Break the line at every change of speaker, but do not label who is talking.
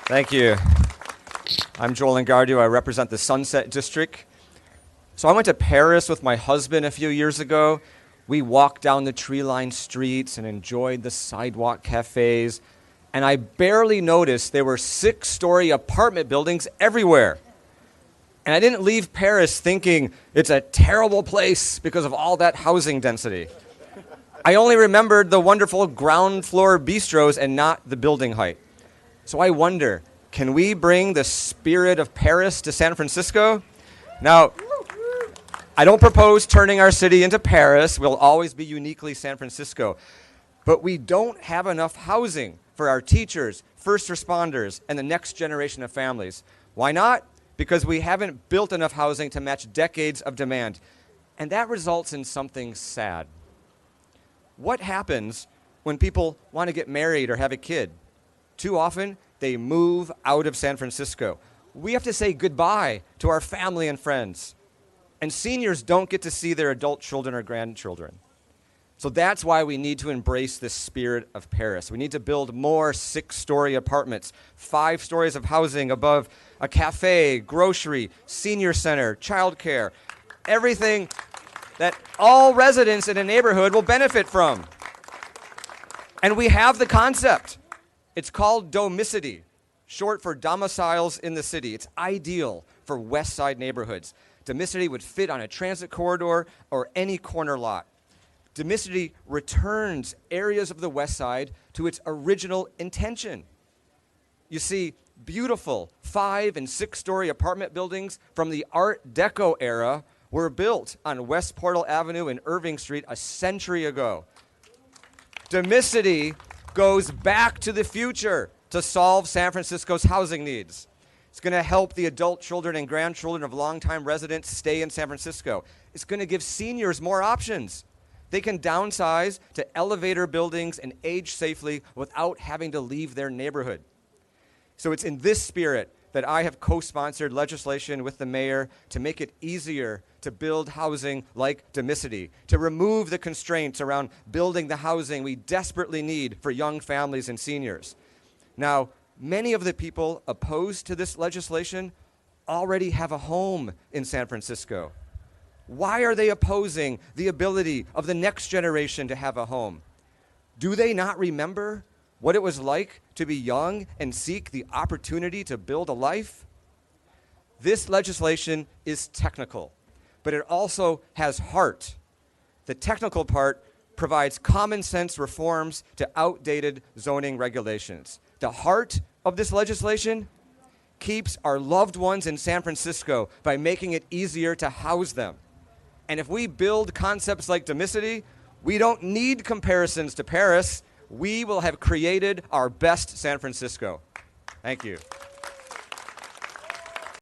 Thank you. I'm Joel Engardio. I represent the Sunset District. So I went to Paris with my husband a few years ago. We walked down the tree-lined streets and enjoyed the sidewalk cafes. And I barely noticed there were 6-story apartment buildings everywhere. And I didn't leave Paris thinking it's a terrible place because of all that housing density. I only remembered the wonderful ground floor bistros and not the building height. So I wonder, can we bring the spirit of Paris to San Francisco? Now, I don't propose turning our city into Paris. We'll always be uniquely San Francisco. But we don't have enough housing for our teachers, first responders, and the next generation of families. Why not? Because we haven't built enough housing to match decades of demand. And that results in something sad. What happens when people want to get married or have a kid? Too often, they move out of San Francisco. We have to say goodbye to our family and friends. And seniors don't get to see their adult children or grandchildren. So that's why we need to embrace the spirit of Paris. We need to build more 6-story apartments, 5 stories of housing above a cafe, grocery, senior center, childcare, everything that all residents in a neighborhood will benefit from. And we have the concept. It's called domicity, short for domiciles in the city. It's ideal for West Side neighborhoods. Domicity would fit on a transit corridor or any corner lot. Domicity returns areas of the West Side to its original intention. You see, beautiful 5- and 6-story apartment buildings from the Art Deco era were built on West Portal Avenue and Irving Street a century ago. Domicity goes back to the future to solve San Francisco's housing needs. It's going to help the adult children and grandchildren of longtime residents stay in San Francisco. It's going to give seniors more options. They can downsize to elevator buildings and age safely without having to leave their neighborhood. So it's in this spirit that I have co-sponsored legislation with the mayor to make it easier to build housing like domicity, to remove the constraints around building the housing we desperately need for young families and seniors. Now, many of the people opposed to this legislation already have a home in San Francisco. Why are they opposing the ability of the next generation to have a home? Do they not remember what it was like to be young and seek the opportunity to build a life? This legislation is technical, but it also has heart. The technical part provides common sense reforms to outdated zoning regulations. The heart of this legislation keeps our loved ones in San Francisco by making it easier to house them. And if we build concepts like domicity, we don't need comparisons to Paris. We will have created our best San Francisco. Thank you.